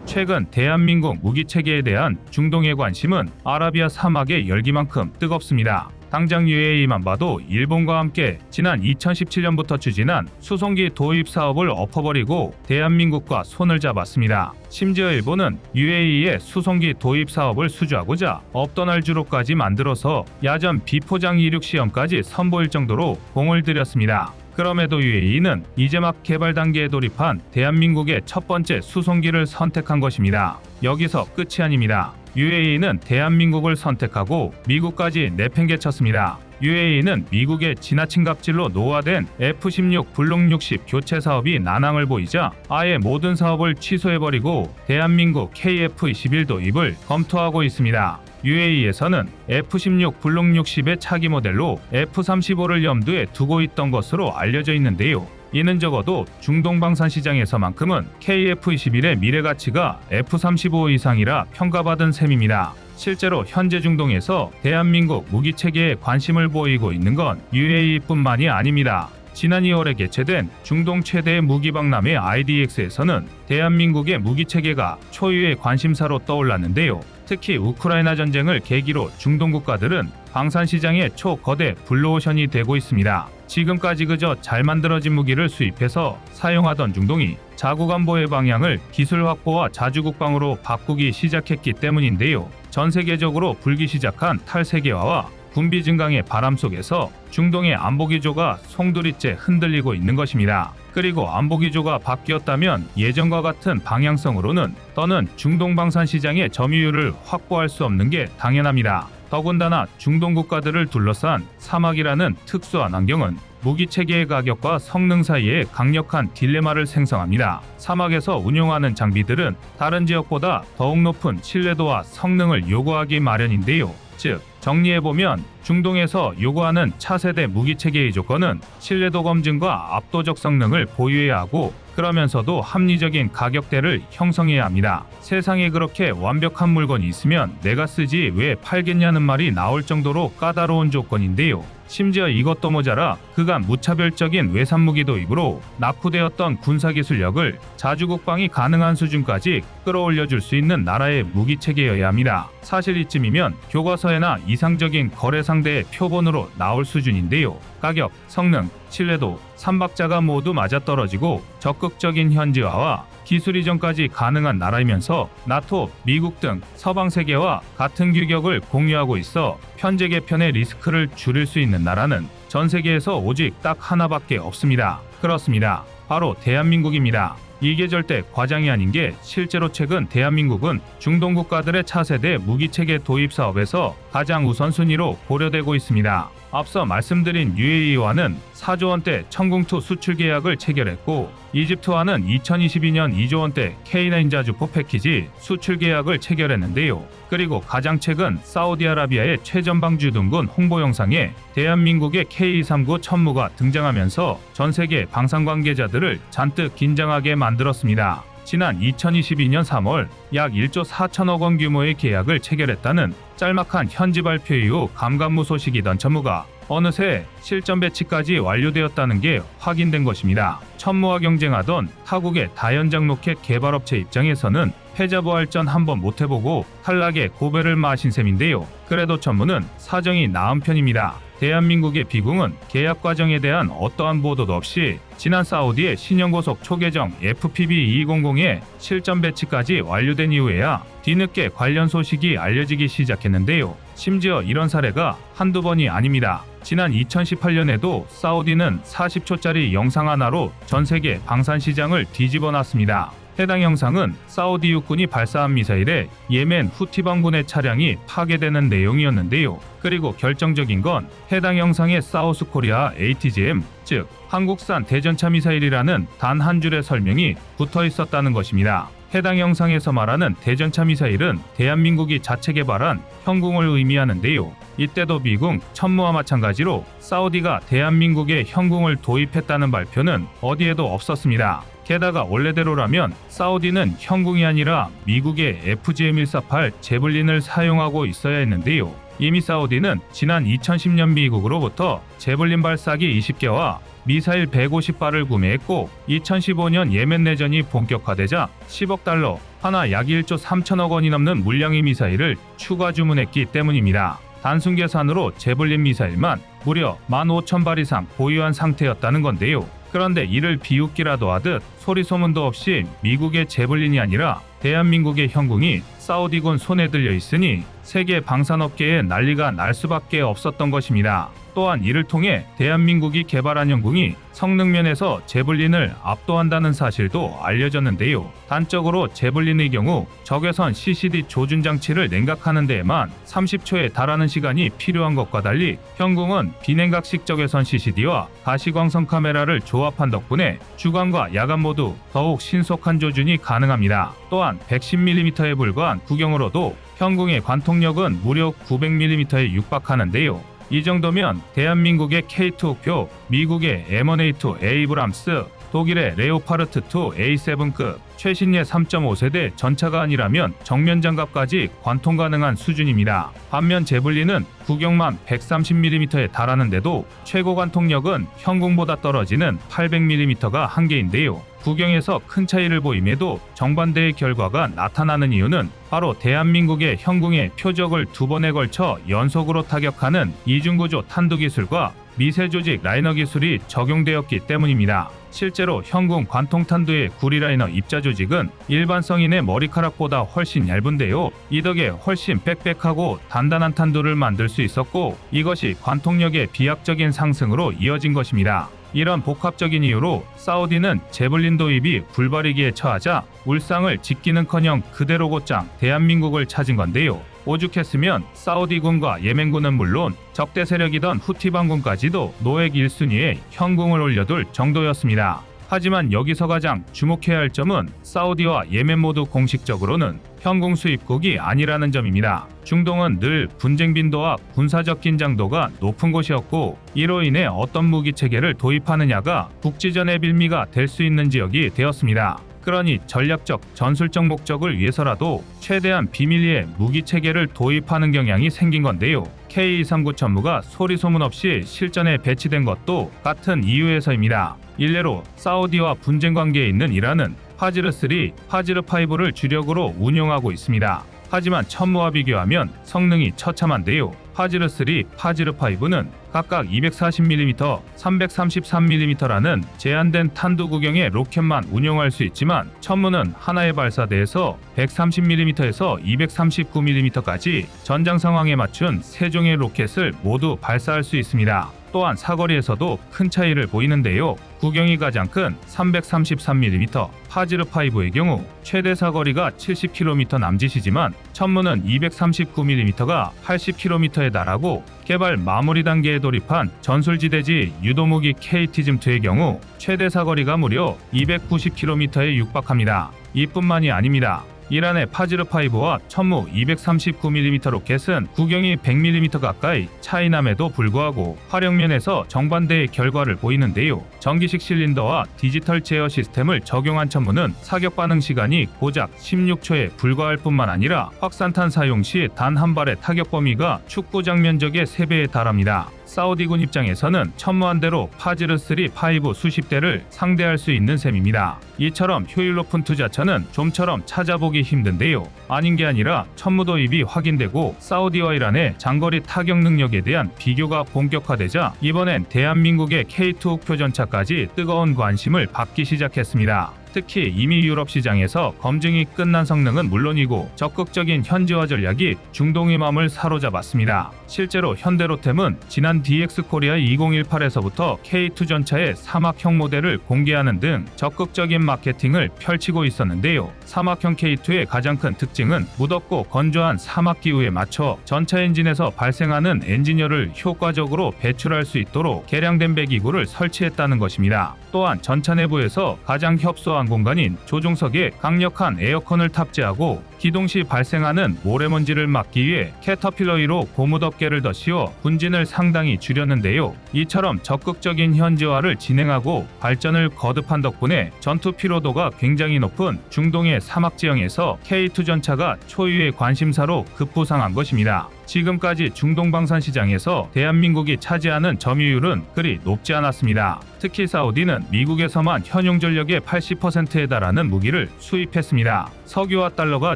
최근 대한민국 무기체계에 대한 중동의 관심은 아라비아 사막의 열기만큼 뜨겁습니다. 당장 UAE만 봐도 일본과 함께 지난 2017년부터 추진한 수송기 도입 사업을 엎어버리고 대한민국과 손을 잡았습니다. 심지어 일본은 UAE의 수송기 도입 사업을 수주하고자 없던 알주로까지 만들어서 야전 비포장 이륙 시험까지 선보일 정도로 공을 들였습니다. 그럼에도 UAE는 이제 막 개발 단계에 돌입한 대한민국의 첫 번째 수송기를 선택한 것입니다. 여기서 끝이 아닙니다. UAE는 대한민국을 선택하고 미국까지 내팽개쳤습니다. UAE는 미국의 지나친 갑질로 노화된 F-16 블록 60 교체 사업이 난항을 보이자 아예 모든 사업을 취소해버리고 대한민국 KF-21 도입을 검토하고 있습니다. UAE에서는 F-16 블록 60의 차기 모델로 F-35를 염두에 두고 있던 것으로 알려져 있는데요. 이는 적어도 중동 방산 시장에서만큼은 KF-21의 미래 가치가 F-35 이상이라 평가받은 셈입니다. 실제로 현재 중동에서 대한민국 무기체계에 관심을 보이고 있는 건 UAE뿐만이 아닙니다. 지난 2월에 개최된 중동 최대의 무기박람회 IDX에서는 대한민국의 무기체계가 초유의 관심사로 떠올랐는데요. 특히 우크라이나 전쟁을 계기로 중동 국가들은 방산시장의 초거대 블루오션이 되고 있습니다. 지금까지 그저 잘 만들어진 무기를 수입해서 사용하던 중동이 자국안보의 방향을 기술 확보와 자주국방으로 바꾸기 시작했기 때문인데요. 전 세계적으로 불기 시작한 탈세계화와 군비 증강의 바람 속에서 중동의 안보기조가 송두리째 흔들리고 있는 것입니다. 그리고 안보기조가 바뀌었다면 예전과 같은 방향성으로는 더는 중동 방산 시장의 점유율을 확보할 수 없는 게 당연합니다. 더군다나 중동 국가들을 둘러싼 사막이라는 특수한 환경은 무기체계의 가격과 성능 사이에 강력한 딜레마를 생성합니다. 사막에서 운용하는 장비들은 다른 지역보다 더욱 높은 신뢰도와 성능을 요구하기 마련인데요. 즉, 정리해보면 중동에서 요구하는 차세대 무기체계의 조건은 신뢰도 검증과 압도적 성능을 보유해야 하고 그러면서도 합리적인 가격대를 형성해야 합니다. 세상에 그렇게 완벽한 물건이 있으면 내가 쓰지 왜 팔겠냐는 말이 나올 정도로 까다로운 조건인데요. 심지어 이것도 모자라 그간 무차별적인 외산무기 도입으로 낙후되었던 군사기술력을 자주국방이 가능한 수준까지 끌어올려줄 수 있는 나라의 무기체계여야 합니다. 사실 이쯤이면 교과서에나 이상적인 거래 상대의 표본으로 나올 수준인데요. 가격, 성능, 신뢰도, 삼박자가 모두 맞아떨어지고 적극적인 현지화와 기술 이전까지 가능한 나라이면서 나토, 미국 등 서방 세계와 같은 규격을 공유하고 있어 편제 개편의 리스크를 줄일 수 있는 나라는 전 세계에서 오직 딱 하나밖에 없습니다. 그렇습니다. 바로 대한민국입니다. 이게 절대 과장이 아닌 게 실제로 최근 대한민국은 중동 국가들의 차세대 무기체계 도입 사업에서 가장 우선순위로 고려되고 있습니다. 앞서 말씀드린 UAE와는 4조 원대 천궁2 수출 계약을 체결했고 이집트와는 2022년 2조 원대 K9 자주포 패키지 수출 계약을 체결했는데요. 그리고 가장 최근 사우디아라비아의 최전방주둔군 홍보 영상에 대한민국의 K239 천무가 등장하면서 전 세계 방산 관계자들을 잔뜩 긴장하게 만들었습니다. 지난 2022년 3월 약 1조 4천억 원 규모의 계약을 체결했다는 짤막한 현지 발표 이후 감감무 소식이던 천무가 어느새 실전 배치까지 완료되었다는 게 확인된 것입니다. 천무와 경쟁하던 타국의 다연장 로켓 개발업체 입장에서는 패자부활전 한번 못해보고 탈락의 고배를 마신 셈인데요. 그래도 천무는 사정이 나은 편입니다. 대한민국의 비공은 계약 과정에 대한 어떠한 보도도 없이 지난 사우디의 신형고속 초계정 FPV-200의 실전 배치까지 완료된 이후에야 뒤늦게 관련 소식이 알려지기 시작했는데요. 심지어 이런 사례가 한두 번이 아닙니다. 지난 2018년에도 사우디는 40초짜리 영상 하나로 전 세계 방산 시장을 뒤집어 놨습니다. 해당 영상은 사우디 육군이 발사한 미사일에 예멘 후티방군의 차량이 파괴되는 내용이었는데요. 그리고 결정적인 건 해당 영상의 사우스 코리아 ATGM, 즉 한국산 대전차 미사일이라는 단 한 줄의 설명이 붙어 있었다는 것입니다. 해당 영상에서 말하는 대전차 미사일은 대한민국이 자체 개발한 형궁을 의미하는데요. 이때도 미국 천무와 마찬가지로 사우디가 대한민국에 형궁을 도입했다는 발표는 어디에도 없었습니다. 게다가 원래대로라면 사우디는 형궁이 아니라 미국의 FGM-148 제블린을 사용하고 있어야 했는데요. 이미 사우디는 지난 2010년 미국으로부터 제블린 발사기 20개와 미사일 150발을 구매했고 2015년 예멘 내전이 본격화되자 10억 달러, 하나 약 1조 3천억 원이 넘는 물량의 미사일을 추가 주문했기 때문입니다. 단순 계산으로 제블린 미사일만 무려 15,000발 이상 보유한 상태였다는 건데요. 그런데 이를 비웃기라도 하듯 소리소문도 없이 미국의 제블린이 아니라 대한민국의 형궁이 사우디군 손에 들려 있으니 세계 방산업계에 난리가 날 수밖에 없었던 것입니다. 또한 이를 통해 대한민국이 개발한 형궁이 성능면에서 제블린을 압도한다는 사실도 알려졌는데요. 단적으로 제블린의 경우 적외선 CCD 조준 장치를 냉각하는 데에만 30초에 달하는 시간이 필요한 것과 달리 형궁은 비냉각식 적외선 CCD와 가시광선 카메라를 조합한 덕분에 주간과 야간 모두 더욱 신속한 조준이 가능합니다. 또한 110mm에 불과한 구경으로도 형궁의 관통력은 무려 900mm에 육박하는데요. 이 정도면 대한민국의 K2 옥표, 미국의 M1A2 에이브람스, 독일의 레오파르트2 A7급 최신의 3.5세대 전차가 아니라면 정면 장갑까지 관통 가능한 수준입니다. 반면 제블린은 구경만 130mm에 달하는데도 최고 관통력은 형궁보다 떨어지는 800mm가 한계인데요. 구경에서 큰 차이를 보임에도 정반대의 결과가 나타나는 이유는 바로 대한민국의 형궁의 표적을 2번에 걸쳐 연속으로 타격하는 이중구조 탄두 기술과 미세 조직 라이너 기술이 적용되었기 때문입니다. 실제로 형궁 관통탄두의 구리 라이너 입자 조직은 일반 성인의 머리카락보다 훨씬 얇은데요. 이 덕에 훨씬 빽빽하고 단단한 탄두를 만들 수 있었고 이것이 관통력의 비약적인 상승으로 이어진 것입니다. 이런 복합적인 이유로 사우디는 제블린 도입이 불발이기에 처하자 울상을 짓기는커녕 그대로 곧장 대한민국을 찾은 건데요. 오죽했으면 사우디군과 예멘군은 물론 적대 세력이던 후티방군까지도 노획 1순위에 형궁을 올려둘 정도였습니다. 하지만 여기서 가장 주목해야 할 점은 사우디와 예멘 모두 공식적으로는 형궁 수입국이 아니라는 점입니다. 중동은 늘 분쟁 빈도와 군사적 긴장도가 높은 곳이었고 이로 인해 어떤 무기 체계를 도입하느냐가 국지전의 빌미가 될 수 있는 지역이 되었습니다. 그러니 전략적, 전술적 목적을 위해서라도 최대한 비밀리에 무기 체계를 도입하는 경향이 생긴 건데요. K239 천무가 소리 소문 없이 실전에 배치된 것도 같은 이유에서입니다. 일례로 사우디와 분쟁 관계에 있는 이란은 파지르3, 파지르5를 주력으로 운용하고 있습니다. 하지만 천무와 비교하면 성능이 처참한데요. 파지르3, 파지르5는 각각 240mm, 333mm라는 제한된 탄두 구경의 로켓만 운용할 수 있지만 천무는 하나의 발사대에서 130mm에서 239mm까지 전장 상황에 맞춘 세 종의 로켓을 모두 발사할 수 있습니다. 또한 사거리에서도 큰 차이를 보이는데요. 구경이 가장 큰 333mm 파지르5의 경우 최대 사거리가 70km 남짓이지만 천무는 239mm가 80km에 달하고 개발 마무리 단계에 돌입한 전술지대지 유도무기 KT즘2의 경우 최대 사거리가 무려 290km에 육박합니다. 이뿐만이 아닙니다. 이란의 파지르5와 천무 239mm 로켓은 구경이 100mm 가까이 차이남에도 불구하고 활용면에서 정반대의 결과를 보이는데요. 전기식 실린더와 디지털 제어 시스템을 적용한 천무는 사격 반응 시간이 고작 16초에 불과할 뿐만 아니라 확산탄 사용 시 단 한 발의 타격 범위가 축구장 면적의 3배에 달합니다. 사우디군 입장에서는 천무 한 대로 파지르3, 5 수십 대를 상대할 수 있는 셈입니다. 이처럼 효율 높은 투자처는 좀처럼 찾아보기 힘든데요. 아닌 게 아니라 천무 도입이 확인되고 사우디와 이란의 장거리 타격 능력에 대한 비교가 본격화되자 이번엔 대한민국의 K2 흑표전차까지 뜨거운 관심을 받기 시작했습니다. 특히 이미 유럽 시장에서 검증이 끝난 성능은 물론이고 적극적인 현지화 전략이 중동의 마음을 사로잡았습니다. 실제로 현대로템은 지난 DX 코리아 2018에서부터 K2 전차의 사막형 모델을 공개하는 등 적극적인 마케팅을 펼치고 있었는데요. 사막형 K2의 가장 큰 특징은 무덥고 건조한 사막 기후에 맞춰 전차 엔진에서 발생하는 엔진열을 효과적으로 배출할 수 있도록 개량된 배기구를 설치했다는 것입니다. 또한 전차 내부에서 가장 협소한 공간인 조종석에 강력한 에어컨을 탑재하고 기동 시 발생하는 모래먼지를 막기 위해 캐터필러 2로 고무덮개를 더 씌워 분진을 상당히 줄였는데요. 이처럼 적극적인 현지화를 진행하고 발전을 거듭한 덕분에 전투 피로도가 굉장히 높은 중동의 사막 지형에서 K2 전차가 초유의 관심사로 급부상한 것입니다. 지금까지 중동 방산 시장에서 대한민국이 차지하는 점유율은 그리 높지 않았습니다. 특히 사우디는 미국에서만 현용 전력의 80%에 달하는 무기를 수입했습니다. 석유와 달러가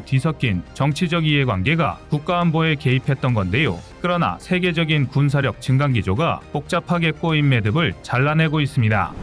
뒤섞인 정치적 이해관계가 국가안보에 개입했던 건데요. 그러나 세계적인 군사력 증강 기조가 복잡하게 꼬인 매듭을 잘라내고 있습니다.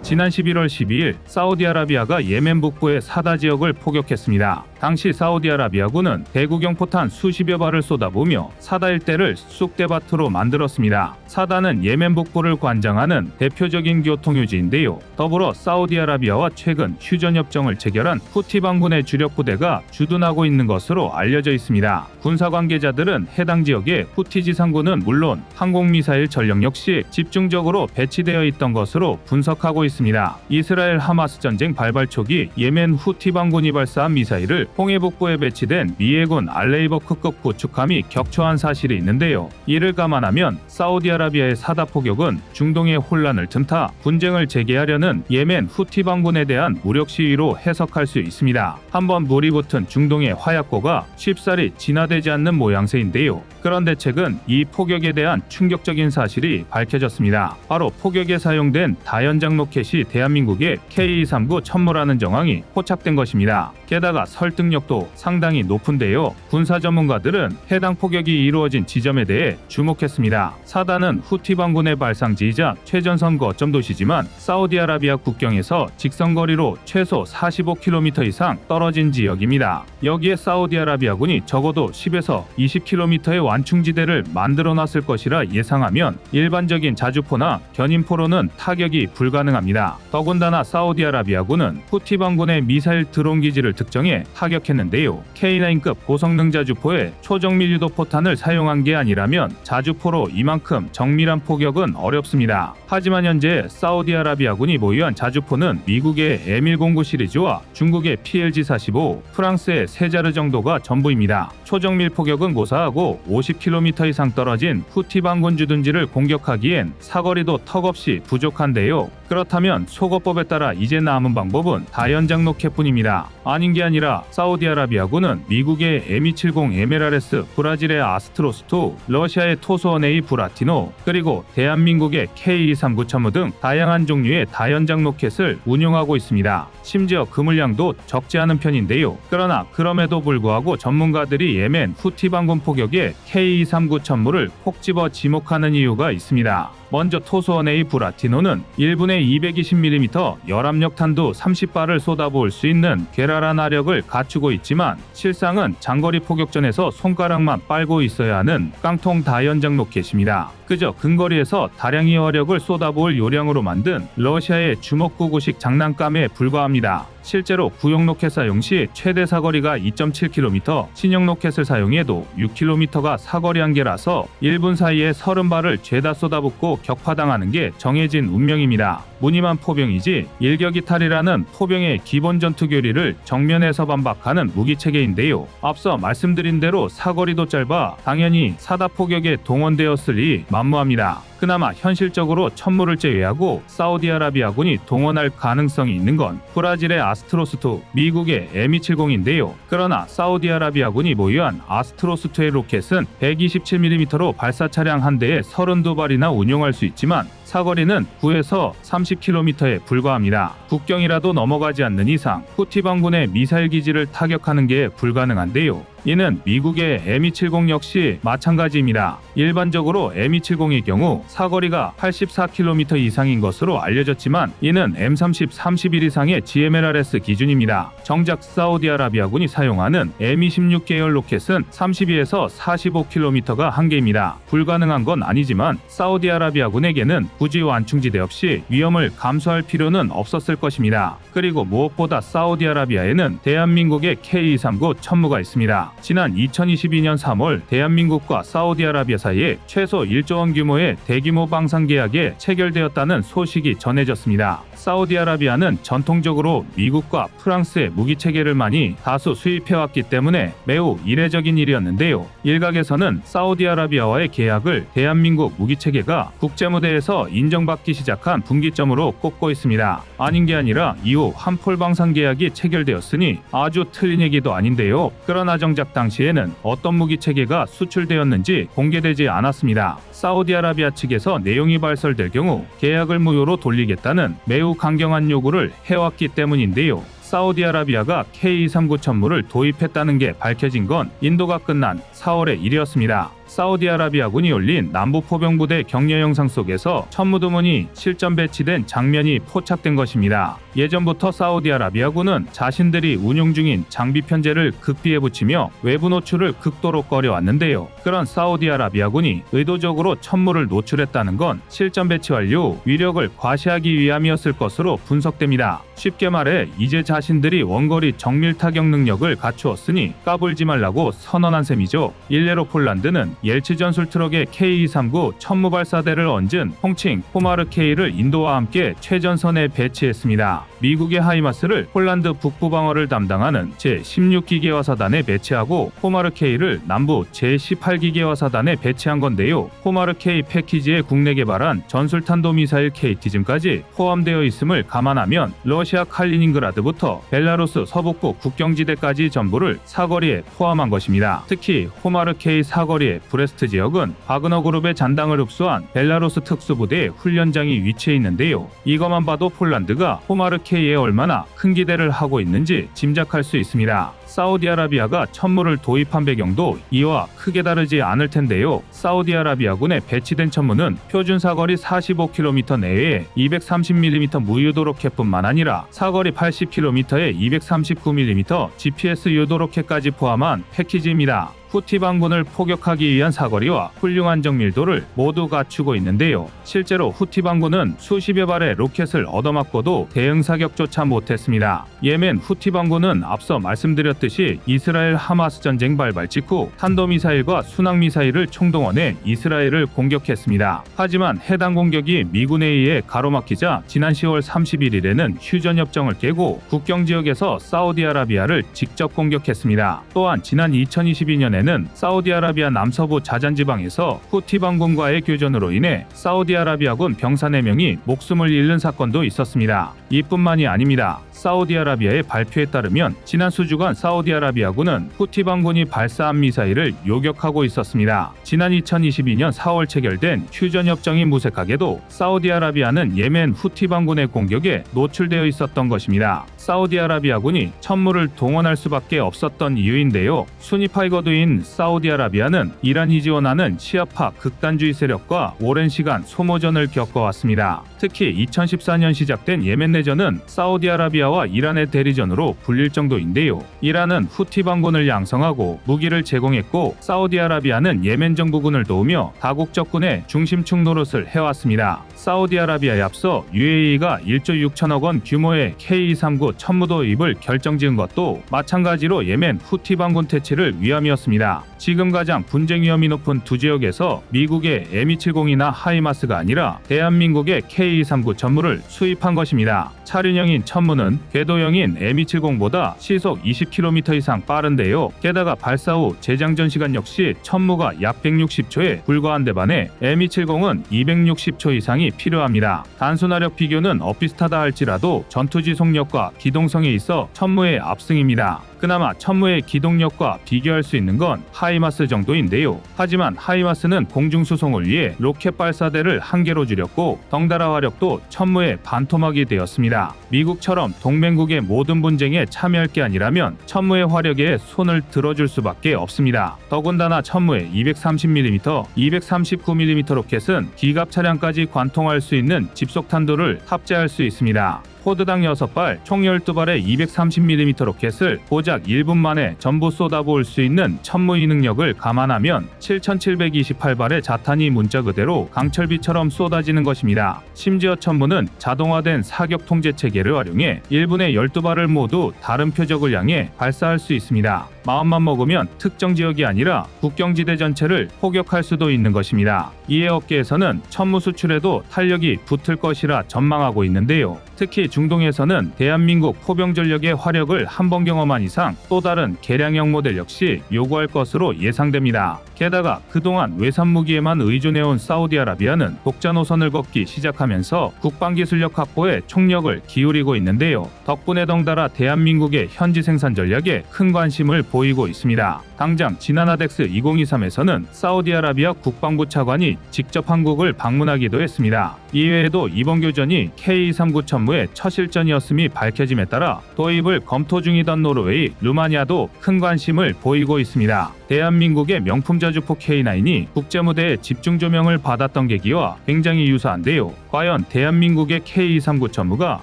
지난 11월 12일 사우디아라비아가 예멘 북부의 사다 지역을 포격했습니다. 당시 사우디아라비아군은 대구경 포탄 수십여 발을 쏟아부으며 사다 일대를 쑥대밭으로 만들었습니다. 사다는 예멘 북부를 관장하는 대표적인 교통유지인데요. 더불어 사우디아라비아와 최근 휴전협정을 체결한 후티 반군의 주력 부대가 주둔하고 있는 것으로 알려져 있습니다. 군사 관계자들은 해당 지역에 후티 지상군은 물론 항공미사일 전력 역시 집중적으로 배치되어 있던 것으로 분석하고 있습니다. 이스라엘 하마스 전쟁 발발 초기 예멘 후티 반군이 발사한 미사일을 홍해 북부에 배치된 미해군 알레이버크급 구축함이 격추한 사실이 있는데요. 이를 감안하면 사우디아라비아의 사다 포격은 중동의 혼란을 틈타 분쟁을 재개하려는 예멘 후티 반군에 대한 무력 시위로 해석할 수 있습니다. 한번 물이 붙은 중동의 화약고가 쉽사리 진화되지 않는 모양새인데요. 그런데 최근 이 포격에 대한 충격적인 사실이 밝혀졌습니다. 바로 포격에 사용된 다연장 로켓이 대한민국의 K239 천무라는 정황이 포착된 것입니다. 게다가 설득력도 상당히 높은데요. 군사 전문가들은 해당 포격이 이루어진 지점에 대해 주목했습니다. 사다는 후티 반군의 발상지이자 최전선 거점 도시지만 사우디아라비아 국경에서 직선거리로 최소 45km 이상 떨어진 지역입니다. 여기에 사우디아라비아군이 적어도 10에서 20km의 완충지대를 만들어놨을 것이라 예상하면 일반적인 자주포나 견인포로는 타격이 불가능합니다. 더군다나 사우디아라비아군은 후티 반군의 미사일 드론 기지를 특정해 타격했는데요. K9급 고성능 자주포에 초정밀 유도 포탄을 사용한 게 아니라면 자주포로 이만큼 정밀한 포격은 어렵습니다. 하지만 현재 사우디아라비아군이 보유한 자주포는 미국의 M109 시리즈와 중국의 PLG-45, 프랑스의 세자르 정도가 전부입니다. 초정밀 포격은 고사하고 50km 이상 떨어진 후티 반군 주둔지를 공격하기엔 사거리도 턱없이 부족한데요. 그렇다면 소거법에 따라 이제 남은 방법은 다연장 로켓뿐입니다. 아닌 게 아니라 사우디아라비아군은 미국의 M270 MLRS, 브라질의 아스트로스2, 러시아의 토스원-A 브라티노, 그리고 대한민국의 K239 천무 등 다양한 종류의 다연장 로켓을 운용하고 있습니다. 심지어 그 물량도 적지 않은 편인데요. 그러나 그럼에도 불구하고 전문가들이 예멘 후티 반군 포격에 K239 천무를 콕 집어 지목하는 이유가 있습니다. 먼저 토스원-A 브라티노는 1분에 220mm 열압력 탄두 30발을 쏟아부을 수 있는 괴랄한 화력을 갖추고 있지만 실상은 장거리 포격전에서 손가락만 빨고 있어야 하는 깡통 다연장 로켓입니다. 그저 근거리에서 다량의 화력을 쏟아부을 요량으로 만든 러시아의 주먹구구식 장난감에 불과합니다. 실제로 구형 로켓 사용 시 최대 사거리가 2.7km, 신형 로켓을 사용해도 6km가 사거리 한계라서 1분 사이에 30발을 죄다 쏟아붓고 격파당하는 게 정해진 운명입니다. 무늬만 포병이지 일격이탈이라는 포병의 기본 전투 교리를 정면에서 반박하는 무기체계인데요. 앞서 말씀드린 대로 사거리도 짧아 당연히 사다 포격에 동원되었으리 만무합니다. 그나마 현실적으로 천무를 제외하고 사우디아라비아군이 동원할 가능성이 있는 건 브라질의 아스트로스2, 미국의 M270인데요. 그러나 사우디아라비아군이 보유한 아스트로스2의 로켓은 127mm로 발사 차량 한 대에 32발이나 운용할 수 있지만 사거리는 9에서 30km에 불과합니다. 국경이라도 넘어가지 않는 이상 후티 반군의 미사일 기지를 타격하는 게 불가능한데요. 이는 미국의 M270 역시 마찬가지입니다. 일반적으로 M270의 경우 사거리가 84km 이상인 것으로 알려졌지만 이는 M30, 31 이상의 GMLRS 기준입니다. 정작 사우디아라비아군이 사용하는 M26 계열 로켓은 32에서 45km가 한계입니다. 불가능한 건 아니지만 사우디아라비아군에게는 굳이 완충지대 없이 위험을 감수할 필요는 없었을 것입니다. 그리고 무엇보다 사우디아라비아에는 대한민국의 K239 천무가 있습니다. 지난 2022년 3월 대한민국과 사우디아라비아 사이에 최소 1조 원 규모의 대규모 방산 계약에 체결되었다는 소식이 전해졌습니다. 사우디아라비아는 전통적으로 미국과 프랑스의 무기 체계를 많이 다수 수입해왔기 때문에 매우 이례적인 일이었는데요. 일각에서는 사우디아라비아와의 계약을 대한민국 무기 체계가 국제무대에서 인정받기 시작한 분기점으로 꼽고 있습니다. 아닌 게 아니라 이후 한폴 방산 계약이 체결되었으니 아주 틀린 얘기도 아닌데요. 그러나 정작 당시에는 어떤 무기 체계가 수출되었는지 공개되지 않았습니다. 사우디아라비아 측에서 내용이 발설될 경우 계약을 무효로 돌리겠다는 매우 강경한 요구를 해왔기 때문인데요. 사우디아라비아가 K239 천무를 도입했다는 게 밝혀진 건 인도가 끝난 4월의 일이었습니다. 사우디아라비아군이 올린 남부포병부대 격려 영상 속에서 천무드문이 실전 배치된 장면이 포착된 것입니다. 예전부터 사우디아라비아군은 자신들이 운용 중인 장비 편제를 극비에 붙이며 외부 노출을 극도로 꺼려왔는데요. 그런 사우디아라비아군이 의도적으로 천무를 노출했다는 건 실전 배치 완료 위력을 과시하기 위함이었을 것으로 분석됩니다. 쉽게 말해 이제 자신들이 원거리 정밀 타격 능력을 갖추었으니 까불지 말라고 선언한 셈이죠. 일례로 폴란드는 옐츠 전술 트럭에 K239 천무 발사대를 얹은 홍칭 호마르 K를 인도와 함께 최전선에 배치했습니다. 미국의 하이마스를 폴란드 북부 방어를 담당하는 제16기계화 사단에 배치하고 호마르 K를 남부 제18기계화 사단에 배치한 건데요. 호마르 K 패키지에 국내 개발한 전술탄도미사일 KT즘까지 포함되어 있음을 감안하면 러시아 칼리닝그라드부터 벨라루스 서북부 국경지대까지 전부를 사거리에 포함한 것입니다. 특히 호마르 K 사거리의 브레스트 지역은 바그너 그룹의 잔당을 흡수한 벨라루스 특수부대의 훈련장이 위치해 있는데요. 이것만 봐도 폴란드가 호마르 K에 얼마나 큰 기대를 하고 있는지 짐작할 수 있습니다. 사우디아라비아가 천무를 도입한 배경도 이와 크게 다르지 않을 텐데요. 사우디아라비아군에 배치된 천무는 표준 사거리 45km 내외에 230mm 무유도 로켓뿐만 아니라 사거리 80km에 239mm GPS 유도 로켓까지 포함한 패키지입니다. 후티 반군을 포격하기 위한 사거리와 훌륭한 정밀도를 모두 갖추고 있는데요. 실제로 후티 반군은 수십여 발의 로켓을 얻어맞고도 대응 사격조차 못했습니다. 예멘 후티 반군은 앞서 말씀드렸듯이 아시다시피 이스라엘 하마스 전쟁 발발 직후 탄도미사일과 순항미사일을 총동원해 이스라엘을 공격했습니다. 하지만 해당 공격이 미군에 의해 가로막히자 지난 10월 31일에는 휴전협정을 깨고 국경지역에서 사우디아라비아를 직접 공격했습니다. 또한 지난 2022년에는 사우디아라비아 남서부 자잔지방에서 후티 반군과의 교전으로 인해 사우디아라비아군 병사 4명이 목숨을 잃는 사건도 있었습니다. 이뿐만이 아닙니다. 사우디아라비아의 발표에 따르면 지난 수주간 사우디아라비아군은 후티 반군이 발사한 미사일을 요격하고 있었습니다. 지난 2022년 4월 체결된 휴전협정이 무색하게도 사우디아라비아는 예멘 후티 반군의 공격에 노출되어 있었던 것입니다. 사우디아라비아군이 천무를 동원할 수밖에 없었던 이유인데요. 순위 파이거드인 사우디아라비아는 이란이 지원하는 시아파 극단주의 세력과 오랜 시간 소모전을 겪어왔습니다. 특히 2014년 시작된 예멘 내전은 사우디아라비아와 이란의 대리전으로 불릴 정도인데요. 이란은 후티 반군을 양성하고 무기를 제공했고 사우디아라비아는 예멘 정부군을 도우며 다국적군의 중심축 노릇을 해왔습니다. 사우디아라비아에 앞서 UAE가 1조 6천억 원 규모의 K239 천무 도입을 결정지은 것도 마찬가지로 예멘 후티 반군 퇴치를 위함이었습니다. 지금 가장 분쟁 위험이 높은 두 지역에서 미국의 M270이나 하이마스가 아니라 대한민국의 K239 천무를 수입한 것입니다. 차륜형인 천무는 궤도형인 M270보다 시속 20km 이상 빠른데요. 게다가 발사 후 재장전 시간 역시 천무가 약 160초에 불과한 데 반해 M270은 260초 이상이 필요합니다. 단순화력 비교는 엇비슷하다 할지라도 전투지속력과 기동성에 있어 천무의 압승입니다. 그나마 천무의 기동력과 비교할 수 있는 건 하이마스 정도인데요. 하지만 하이마스는 공중수송을 위해 로켓 발사대를 한 개로 줄였고 덩달아 화력도 천무의 반토막이 되었습니다. 미국처럼 동맹국의 모든 분쟁에 참여할 게 아니라면 천무의 화력에 손을 들어줄 수밖에 없습니다. 더군다나 천무의 230mm, 239mm 로켓은 기갑 차량까지 관통할 수 있는 집속탄도를 탑재할 수 있습니다. 포드당 6발, 총 12발의 230mm 로켓을 고작 1분 만에 전부 쏟아부을 수 있는 천무의 능력을 감안하면 7,728발의 자탄이 문자 그대로 강철비처럼 쏟아지는 것입니다. 심지어 천무는 자동화된 사격 통제 체계를 활용해 1분에 12발을 모두 다른 표적을 향해 발사할 수 있습니다. 마음만 먹으면 특정 지역이 아니라 국경지대 전체를 포격할 수도 있는 것입니다. 이에 업계에서는 천무 수출에도 탄력이 붙을 것이라 전망하고 있는데요. 특히 중동에서는 대한민국 포병 전력의 화력을 한 번 경험한 이상 또 다른 개량형 모델 역시 요구할 것으로 예상됩니다. 게다가 그동안 외산 무기에만 의존해온 사우디아라비아는 독자 노선을 걷기 시작하면서 국방기술력 확보에 총력을 기울이고 있는데요. 덕분에 덩달아 대한민국의 현지 생산 전략에 큰 관심을 보이고 있습니다. 당장 지난 아덱스 2023에서는 사우디아라비아 국방부 차관이 직접 한국을 방문하기도 했습니다. 이외에도 이번 교전이 K239 천무의 첫 실전이었음이 밝혀짐에 따라 도입을 검토 중이던 노르웨이, 루마니아도 큰 관심을 보이고 있습니다. 대한민국의 명품 저주포 K9이 국제무대에 집중 조명을 받았던 계기와 굉장히 유사한데요. 과연 대한민국의 K239 천무가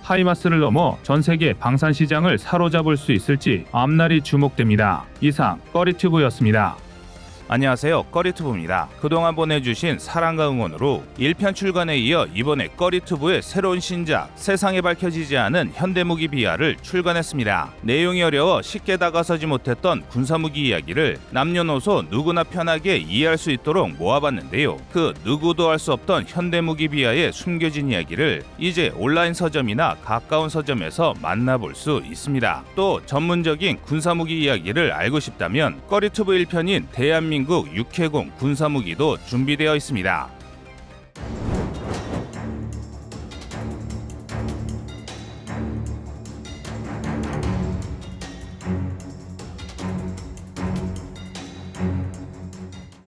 하이마스를 넘어 전세계 방산시장을 사로잡을 수 있을지 앞날이 주목됩니다. 이상 꺼리튜브였습니다. 안녕하세요, 꺼리튜브입니다. 그동안 보내주신 사랑과 응원으로 1편 출간에 이어 이번에 꺼리튜브의 새로운 신작 세상에 밝혀지지 않은 현대무기 비하를 출간했습니다. 내용이 어려워 쉽게 다가서지 못했던 군사무기 이야기를 남녀노소 누구나 편하게 이해할 수 있도록 모아봤는데요. 그 누구도 알 수 없던 현대무기 비하의 숨겨진 이야기를 이제 온라인 서점이나 가까운 서점에서 만나볼 수 있습니다. 또 전문적인 군사무기 이야기를 알고 싶다면 꺼리튜브 1편인 대한민국 육해공 군사무기도 준비되어 있습니다.